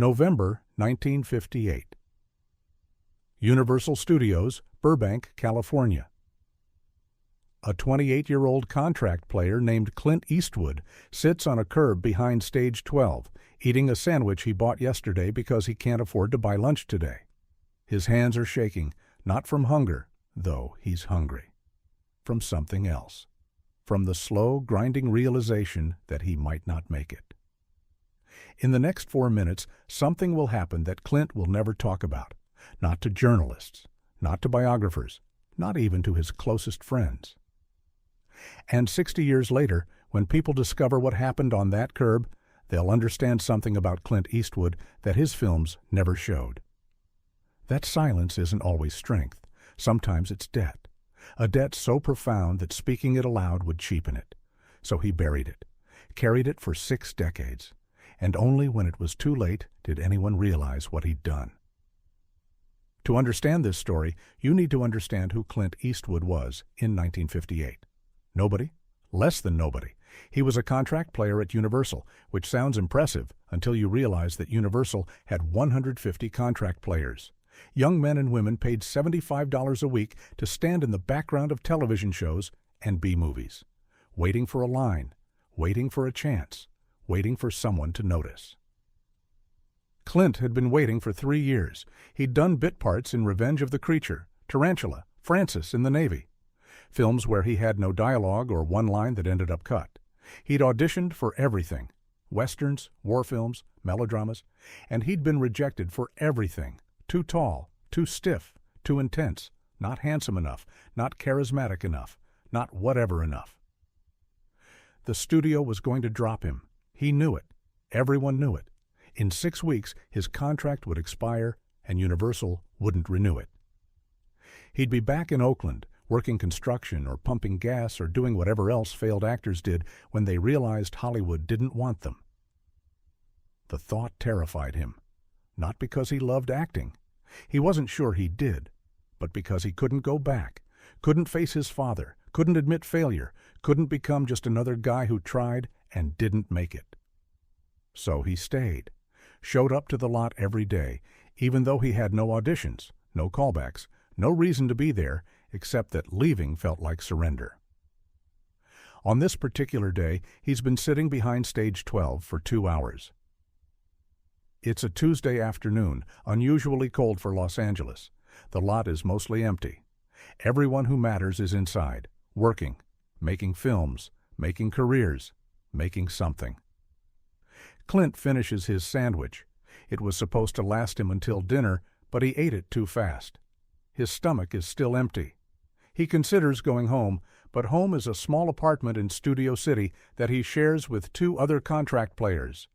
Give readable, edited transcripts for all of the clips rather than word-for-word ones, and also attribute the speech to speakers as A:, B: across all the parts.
A: November 1958. Universal Studios, Burbank, California. A 28-year-old contract player named Clint Eastwood sits on a curb behind Stage 12, eating a sandwich he bought yesterday because he can't afford to buy lunch today. His hands are shaking, not from hunger, though he's hungry. From something else. From the slow, grinding realization that he might not make it. In the next 4 minutes, something will happen that Clint will never talk about. Not to journalists, not to biographers, not even to his closest friends. And 60 years later, when people discover what happened on that curb, they'll understand something about Clint Eastwood that his films never showed. That silence isn't always strength. Sometimes it's debt. A debt so profound that speaking it aloud would cheapen it. So he buried it, carried it for 6 decades, and only when it was too late did anyone realize what he'd done. To understand this story, you need to understand who Clint Eastwood was in 1958. Nobody? Less than nobody. He was a contract player at Universal, which sounds impressive until you realize that Universal had 150 contract players. Young men and women paid $75 a week to stand in the background of television shows and B-movies, waiting for a line, waiting for a chance, waiting for someone to notice. Clint had been waiting for 3 years. He'd done bit parts in Revenge of the Creature, Tarantula, Francis in the Navy, films where he had no dialogue or one line that ended up cut. He'd auditioned for everything, westerns, war films, melodramas, and he'd been rejected for everything. Too tall, too stiff, too intense, not handsome enough, not charismatic enough, not whatever enough. The studio was going to drop him. He knew it. Everyone knew it. In 6 weeks, his contract would expire, and Universal wouldn't renew it. He'd be back in Oakland, working construction or pumping gas or doing whatever else failed actors did when they realized Hollywood didn't want them. The thought terrified him, not because he loved acting. He wasn't sure he did, but because he couldn't go back, couldn't face his father, couldn't admit failure, couldn't become just another guy who tried and didn't make it. So he stayed, showed up to the lot every day, even though he had no auditions, no callbacks, no reason to be there, except that leaving felt like surrender. On this particular day, he's been sitting behind Stage 12 for 2 hours. It's a Tuesday afternoon, unusually cold for Los Angeles. The lot is mostly empty. Everyone who matters is inside, working, making films, making careers, making something. Clint finishes his sandwich. It was supposed to last him until dinner, but he ate it too fast. His stomach is still empty. He considers going home, but home is a small apartment in Studio City that he shares with 2 other contract players.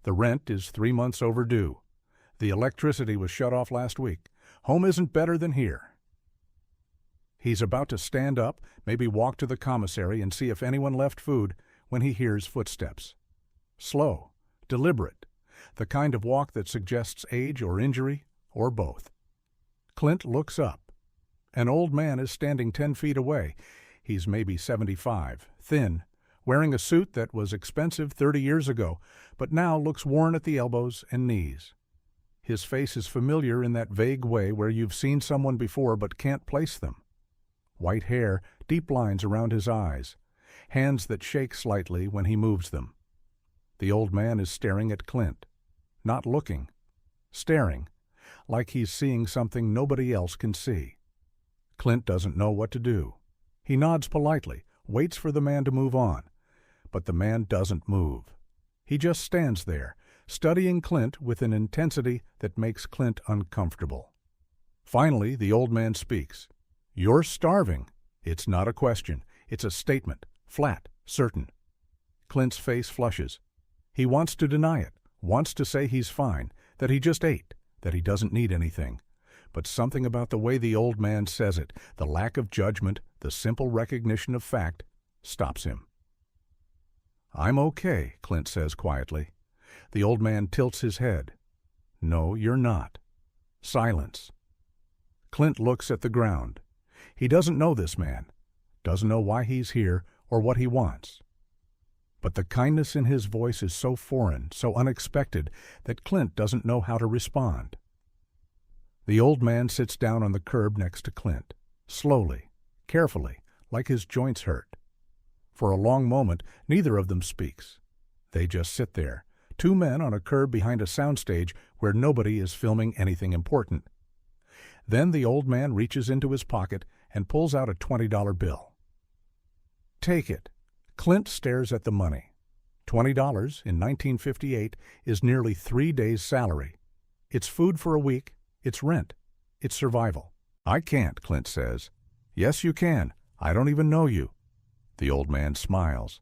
A: The rent is 3 months overdue. The electricity was shut off last week. Home isn't better than here. He's about to stand up, maybe walk to the commissary and see if anyone left food, when he hears footsteps. Slow, deliberate, the kind of walk that suggests age or injury, or both. Clint looks up. An old man is standing 10 feet away. He's maybe 75, thin, wearing a suit that was expensive 30 years ago, but now looks worn at the elbows and knees. His face is familiar in that vague way where you've seen someone before but can't place them. White hair, deep lines around his eyes, hands that shake slightly when he moves them. The old man is staring at Clint, not looking, staring, like he's seeing something nobody else can see. Clint doesn't know what to do. He nods politely, waits for the man to move on. But the man doesn't move. He just stands there, studying Clint with an intensity that makes Clint uncomfortable. Finally, the old man speaks. "You're starving." It's not a question. It's a statement, flat, certain. Clint's face flushes. He wants to deny it, wants to say he's fine, that he just ate, that he doesn't need anything. But something about the way the old man says it, the lack of judgment, the simple recognition of fact, stops him. "I'm okay," Clint says quietly. The old man tilts his head. "No, you're not." Silence. Clint looks at the ground. He doesn't know this man, doesn't know why he's here or what he wants. but the kindness in his voice is so foreign, so unexpected, that Clint doesn't know how to respond. The old man sits down on the curb next to Clint, slowly, carefully, like his joints hurt. For a long moment, neither of them speaks. They just sit there, two men on a curb behind a soundstage where nobody is filming anything important. Then the old man reaches into his pocket and pulls out a $20 bill. "Take it." Clint stares at the money. $20 in 1958 is nearly 3 days' salary. It's food for a week, it's rent, it's survival. "I can't," Clint says. "Yes, you can. I don't even know you." The old man smiles.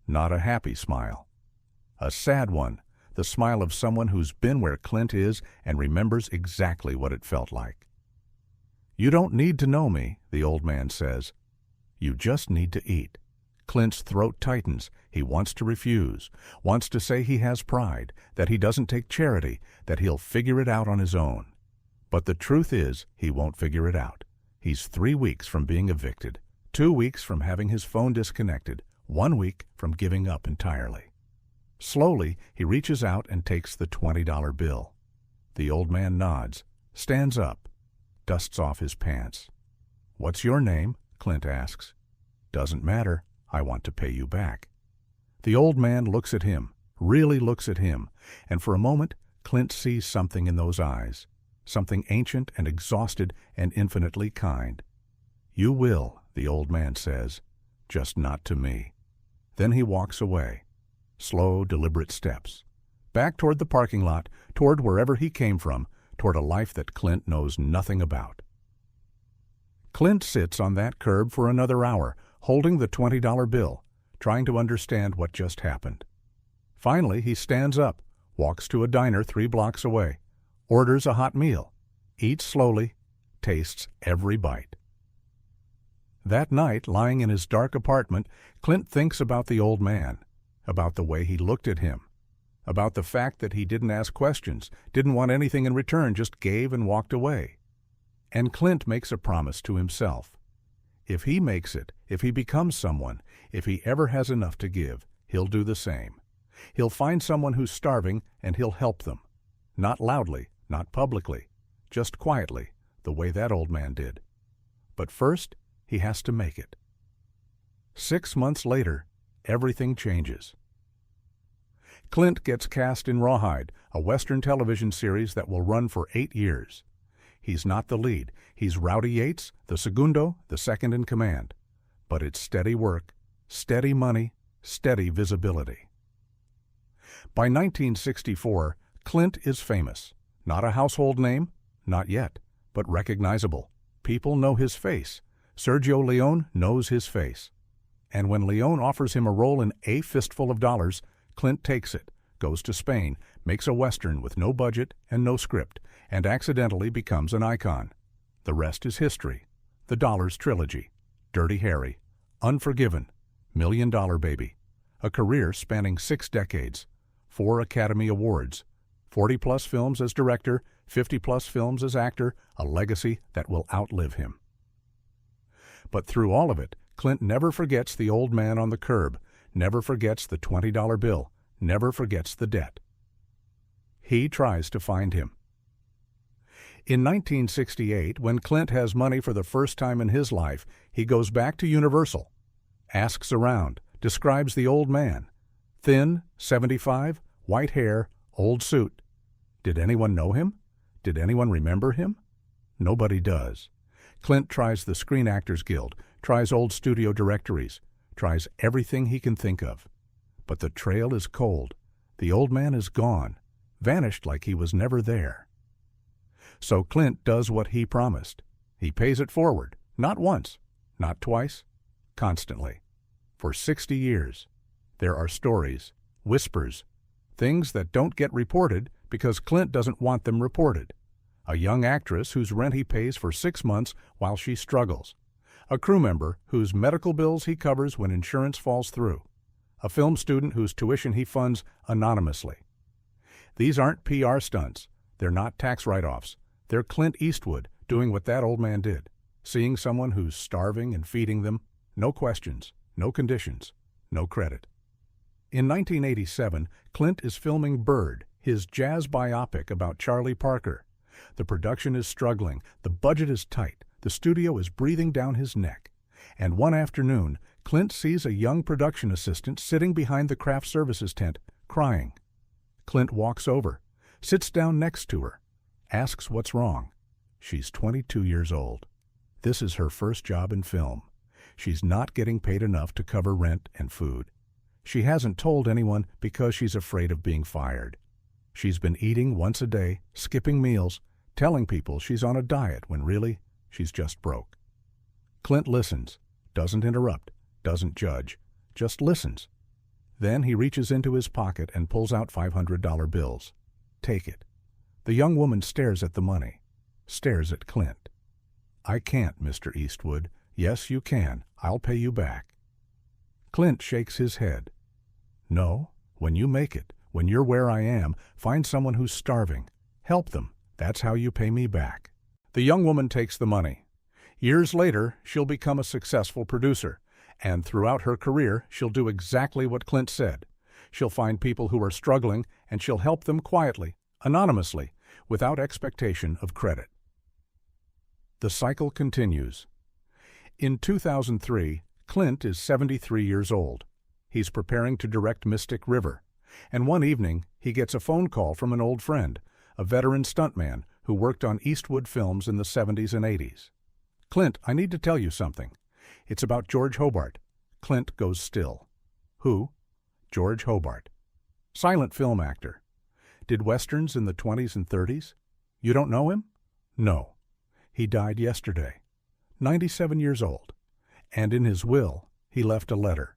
A: Not a happy smile. A sad one, the smile of someone who's been where Clint is and remembers exactly what it felt like. "You don't need to know me," the old man says. "You just need to eat." Clint's throat tightens. He wants to refuse, wants to say he has pride, that he doesn't take charity, that he'll figure it out on his own. But the truth is, he won't figure it out. He's 3 weeks from being evicted, 2 weeks from having his phone disconnected, 1 week from giving up entirely. Slowly, he reaches out and takes the $20 bill. The old man nods, stands up, dusts off his pants. "What's your name?" Clint asks. "Doesn't matter. I want to pay you back." The old man looks at him, really looks at him, and for a moment Clint sees something in those eyes, something ancient and exhausted and infinitely kind. "You will," the old man says, "just not to me." Then he walks away, slow, deliberate steps, back toward the parking lot, toward wherever he came from, toward a life that Clint knows nothing about. Clint sits on that curb for another hour, holding the $20 bill, trying to understand what just happened. Finally, he stands up, walks to a diner 3 blocks away, orders a hot meal, eats slowly, tastes every bite. That night, lying in his dark apartment, Clint thinks about the old man, about the way he looked at him, about the fact that he didn't ask questions, didn't want anything in return, just gave and walked away. And Clint makes a promise to himself. If he makes it, if he becomes someone, if he ever has enough to give, he'll do the same. He'll find someone who's starving and he'll help them. Not loudly, not publicly, just quietly, the way that old man did. But first, he has to make it. 6 months later, everything changes. Clint gets cast in Rawhide, a Western television series that will run for 8 years. He's not the lead. He's Rowdy Yates, the segundo, the second in command. But it's steady work, steady money, steady visibility. By 1964, Clint is famous. Not a household name, not yet, but recognizable. People know his face. Sergio Leone knows his face. And when Leone offers him a role in A Fistful of Dollars, Clint takes it, goes to Spain, makes a Western with no budget and no script, and accidentally becomes an icon. The rest is history. The Dollars Trilogy, Dirty Harry, Unforgiven, $1 Million Baby, a career spanning 6 decades, 4 Academy Awards, 40-plus films as director, 50-plus films as actor, a legacy that will outlive him. But through all of it, Clint never forgets the old man on the curb, never forgets the $20 bill, never forgets the debt. He tries to find him. In 1968, when Clint has money for the first time in his life, he goes back to Universal, asks around, describes the old man. Thin, 75, white hair, old suit. Did anyone know him? Did anyone remember him? Nobody does. Clint tries the Screen Actors Guild, tries old studio directories, tries everything he can think of. But the trail is cold. The old man is gone, vanished like he was never there. So Clint does what he promised. He pays it forward, not once, not twice, constantly. For 60 years. There are stories, whispers, things that don't get reported because Clint doesn't want them reported. A young actress whose rent he pays for 6 months while she struggles. A crew member whose medical bills he covers when insurance falls through. A film student whose tuition he funds anonymously. These aren't PR stunts. They're not tax write-offs. They're Clint Eastwood doing what that old man did, seeing someone who's starving and feeding them. No questions, no conditions, no credit. In 1987, Clint is filming Bird, his jazz biopic about Charlie Parker. The production is struggling, the budget is tight, the studio is breathing down his neck. And one afternoon, Clint sees a young production assistant sitting behind the craft services tent, crying. Clint walks over, sits down next to her, asks what's wrong. She's 22 years old. This is her first job in film. She's not getting paid enough to cover rent and food. She hasn't told anyone because she's afraid of being fired. She's been eating once a day, skipping meals, telling people she's on a diet when really she's just broke. Clint listens, doesn't interrupt, doesn't judge, just listens. Then he reaches into his pocket and pulls out $500 bills. Take it. The young woman stares at the money, stares at Clint. I can't, Mr. Eastwood. Yes, you can. I'll pay you back. Clint shakes his head. No, when you make it, when you're where I am, find someone who's starving. Help them. That's how you pay me back. The young woman takes the money. Years later, she'll become a successful producer, and throughout her career, she'll do exactly what Clint said. She'll find people who are struggling, and she'll help them quietly, anonymously, without expectation of credit. The cycle continues. In 2003, Clint is 73 years old. He's preparing to direct Mystic River, and one evening he gets a phone call from an old friend, a veteran stuntman who worked on Eastwood films in the 70s and 80s. Clint, I need to tell you something. It's about George Hobart. Clint goes still. Who? George Hobart. Silent film actor. Did westerns in the 20s and 30s? You don't know him? No. He died yesterday, 97 years old, and in his will he left a letter.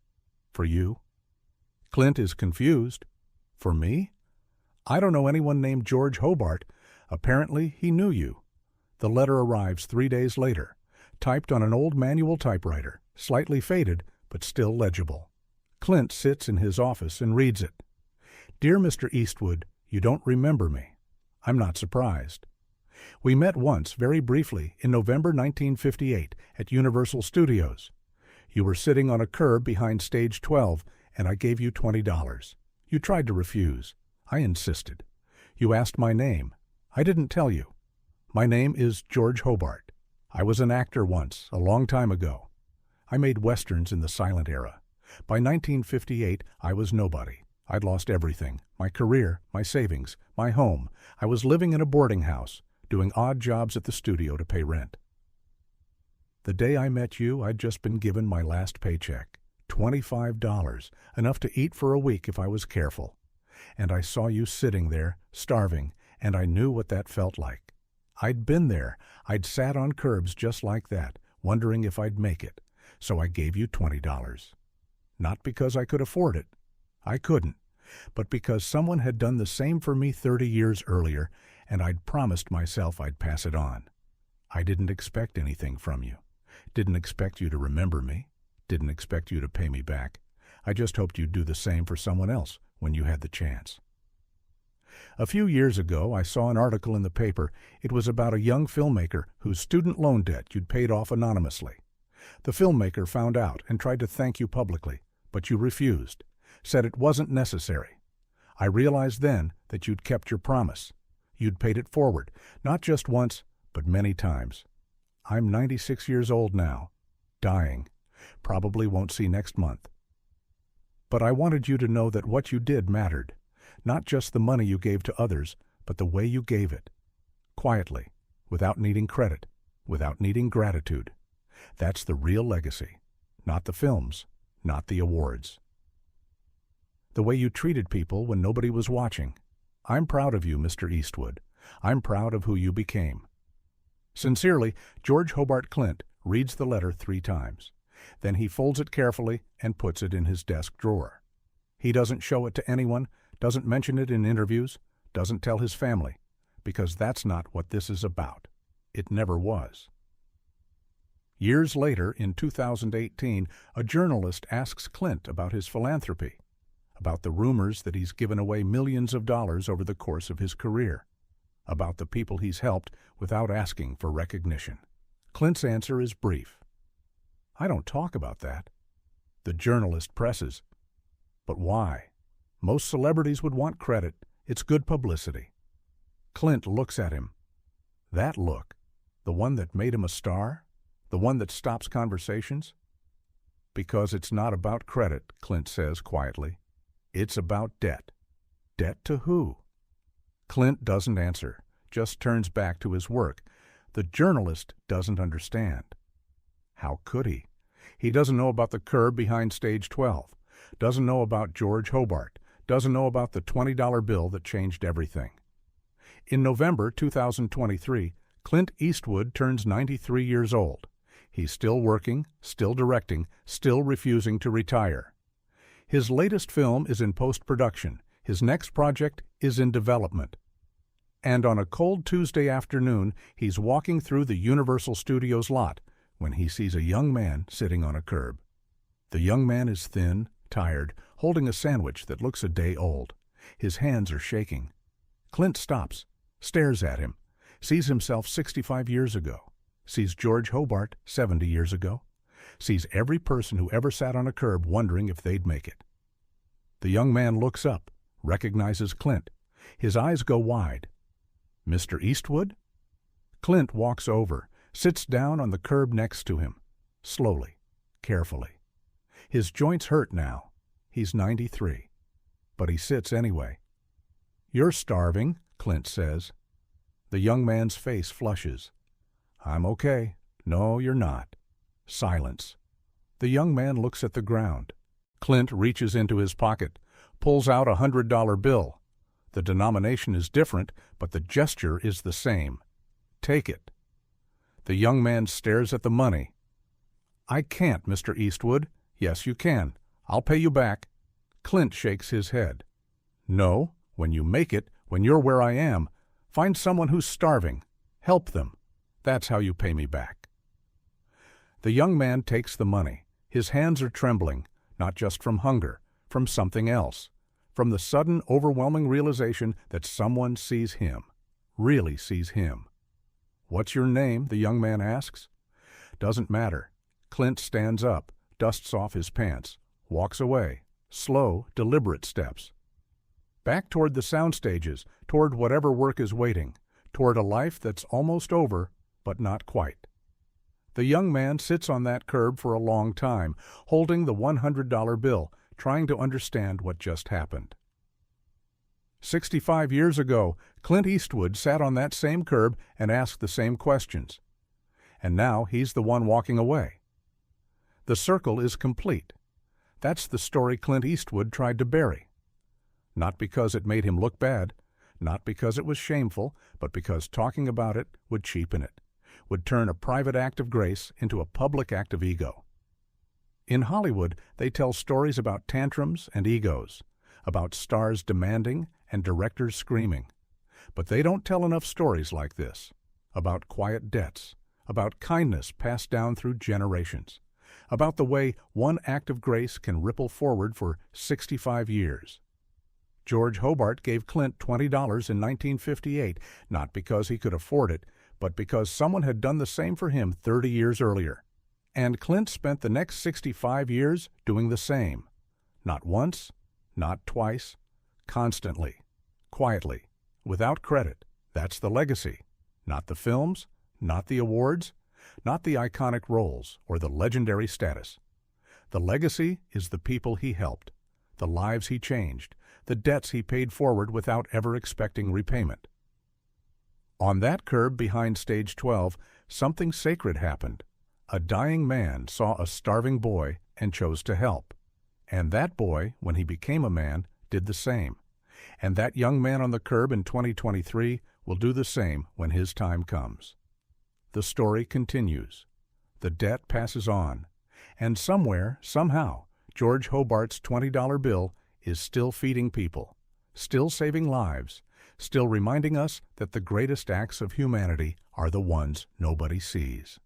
A: For you? Clint is confused. For me? I don't know anyone named George Hobart. Apparently he knew you. The letter arrives 3 days later, typed on an old manual typewriter, slightly faded but still legible. Clint sits in his office and reads it. Dear Mr. Eastwood, you don't remember me. I'm not surprised. We met once, very briefly, in November 1958 at Universal Studios. You were sitting on a curb behind stage 12, and I gave you $20. You tried to refuse. I insisted. You asked my name. I didn't tell you. My name is George Hobart. I was an actor once, a long time ago. I made westerns in the silent era. By 1958, I was nobody. I'd lost everything, my career, my savings, my home. I was living in a boarding house, doing odd jobs at the studio to pay rent. The day I met you, I'd just been given my last paycheck, $25, enough to eat for a week if I was careful. And I saw you sitting there, starving, and I knew what that felt like. I'd been there. I'd sat on curbs just like that, wondering if I'd make it. So I gave you $20. Not because I could afford it. I couldn't. But because someone had done the same for me 30 years earlier, and I'd promised myself I'd pass it on. I didn't expect anything from you. Didn't expect you to remember me. Didn't expect you to pay me back. I just hoped you'd do the same for someone else when you had the chance. A few years ago, I saw an article in the paper. It was about a young filmmaker whose student loan debt you'd paid off anonymously. The filmmaker found out and tried to thank you publicly, but you refused, said it wasn't necessary. I realized then that you'd kept your promise. You'd paid it forward, not just once, but many times. I'm 96 years old now, dying. Probably won't see next month. But I wanted you to know that what you did mattered. Not just the money you gave to others, but the way you gave it. Quietly, without needing credit, without needing gratitude. That's the real legacy. Not the films, not the awards. The way you treated people when nobody was watching. I'm proud of you, Mr. Eastwood. I'm proud of who you became. Sincerely, George Hobart Clint reads the letter 3 times. Then he folds it carefully and puts it in his desk drawer. He doesn't show it to anyone, doesn't mention it in interviews, doesn't tell his family, because that's not what this is about. It never was. Years later, in 2018, a journalist asks Clint about his philanthropy, about the rumors that he's given away millions of dollars over the course of his career, about the people he's helped without asking for recognition. Clint's answer is brief. I don't talk about that. The journalist presses. But why? Most celebrities would want credit. It's good publicity. Clint looks at him. That look, the one that made him a star? The one that stops conversations? Because it's not about credit, Clint says quietly. It's about debt. Debt to who? Clint doesn't answer, just turns back to his work. The journalist doesn't understand. How could he? He doesn't know about the curb behind stage 12, doesn't know about George Hobart, doesn't know about the $20 bill that changed everything. In November 2023, Clint Eastwood turns 93 years old. He's still working, still directing, still refusing to retire. His latest film is in post-production. His next project is in development. And on a cold Tuesday afternoon, he's walking through the Universal Studios lot when he sees a young man sitting on a curb. The young man is thin, tired, holding a sandwich that looks a day old. His hands are shaking. Clint stops, stares at him, sees himself 65 years ago, sees George Hobart 70 years ago, sees every person who ever sat on a curb wondering if they'd make it. The young man looks up, recognizes Clint. His eyes go wide. Mr. Eastwood? Clint walks over, sits down on the curb next to him, slowly, carefully. His joints hurt now. He's 93. But he sits anyway. You're starving, Clint says. The young man's face flushes. I'm okay. No, you're not. Silence. The young man looks at the ground. Clint reaches into his pocket, pulls out a $100 bill. The denomination is different, but the gesture is the same. Take it. The young man stares at the money. I can't, Mr. Eastwood. Yes, you can. I'll pay you back. Clint shakes his head. No, when you make it, when you're where I am, find someone who's starving. Help them. That's how you pay me back. The young man takes the money. His hands are trembling, not just from hunger, from something else, from the sudden, overwhelming realization that someone sees him, really sees him. What's your name? The young man asks. Doesn't matter. Clint stands up, dusts off his pants, walks away, slow, deliberate steps. Back toward the sound stages, toward whatever work is waiting, toward a life that's almost over, but not quite. The young man sits on that curb for a long time, holding the $100 bill, trying to understand what just happened. 65 years ago, Clint Eastwood sat on that same curb and asked the same questions. And now he's the one walking away. The circle is complete. That's the story Clint Eastwood tried to bury. Not because it made him look bad, not because it was shameful, but because talking about it would cheapen it, would turn a private act of grace into a public act of ego. In Hollywood, they tell stories about tantrums and egos, about stars demanding and directors screaming. But they don't tell enough stories like this, about quiet debts, about kindness passed down through generations, about the way one act of grace can ripple forward for 65 years. George Hobart gave Clint $20 in 1958, not because he could afford it, but because someone had done the same for him 30 years earlier. And Clint spent the next 65 years doing the same. Not once, not twice, constantly, quietly, without credit. That's the legacy. Not the films, not the awards, not the iconic roles or the legendary status. The legacy is the people he helped, the lives he changed, the debts he paid forward without ever expecting repayment. On that curb behind stage 12, something sacred happened. A dying man saw a starving boy and chose to help. And that boy, when he became a man, did the same. And that young man on the curb in 2023 will do the same when his time comes. The story continues. The debt passes on. And somewhere, somehow, George Hobart's $20 bill is still feeding people, still saving lives, still reminding us that the greatest acts of humanity are the ones nobody sees.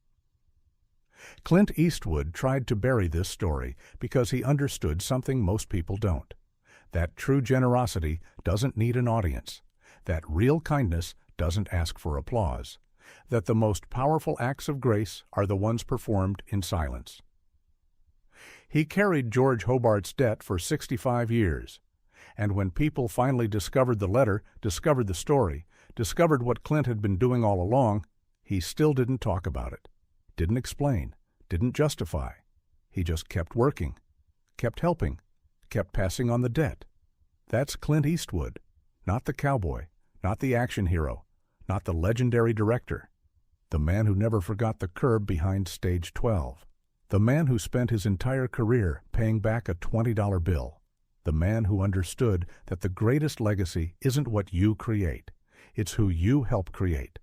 A: Clint Eastwood tried to bury this story because he understood something most people don't. That true generosity doesn't need an audience. That real kindness doesn't ask for applause. That the most powerful acts of grace are the ones performed in silence. He carried George Hobart's debt for 65 years. And when people finally discovered the letter, discovered the story, discovered what Clint had been doing all along, he still didn't talk about it, didn't explain, didn't justify. He just kept working, kept helping, kept passing on the debt. That's Clint Eastwood, not the cowboy, not the action hero, not the legendary director. The man who never forgot the curb behind stage 12. The man who spent his entire career paying back a $20 bill. The man who understood that the greatest legacy isn't what you create, it's who you help create.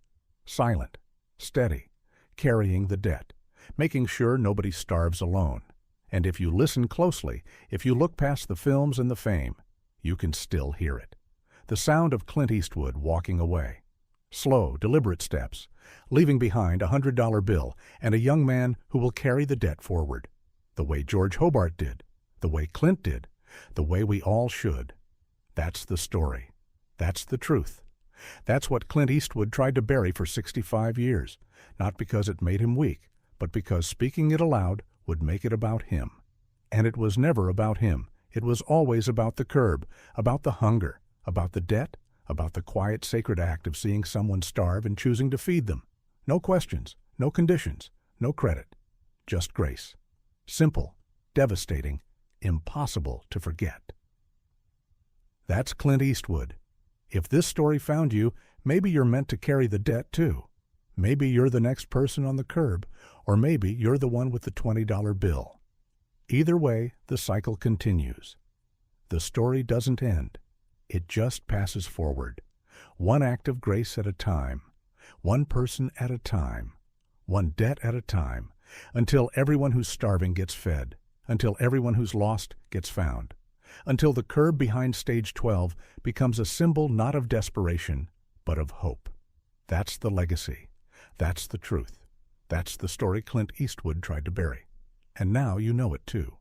A: Silent, steady, carrying the debt, making sure nobody starves alone. And if you listen closely, if you look past the films and the fame, you can still hear it. The sound of Clint Eastwood walking away. Slow, deliberate steps, leaving behind a $100 bill and a young man who will carry the debt forward. The way George Hobart did, the way Clint did, the way we all should. That's the story. That's the truth. That's what Clint Eastwood tried to bury for 65 years, not because it made him weak, but because speaking it aloud would make it about him. And it was never about him. It was always about the curb, about the hunger, about the debt, about the quiet, sacred act of seeing someone starve and choosing to feed them. No questions, no conditions, no credit, just grace. Simple, devastating, impossible to forget. That's Clint Eastwood. If this story found you, maybe you're meant to carry the debt too. Maybe you're the next person on the curb, or maybe you're the one with the $20 bill. Either way, the cycle continues. The story doesn't end. It just passes forward, one act of grace at a time, one person at a time, one debt at a time, until everyone who's starving gets fed, until everyone who's lost gets found, until the curb behind stage 12 becomes a symbol not of desperation, but of hope. That's the legacy. That's the truth. That's the story Clint Eastwood tried to bury. And now you know it too.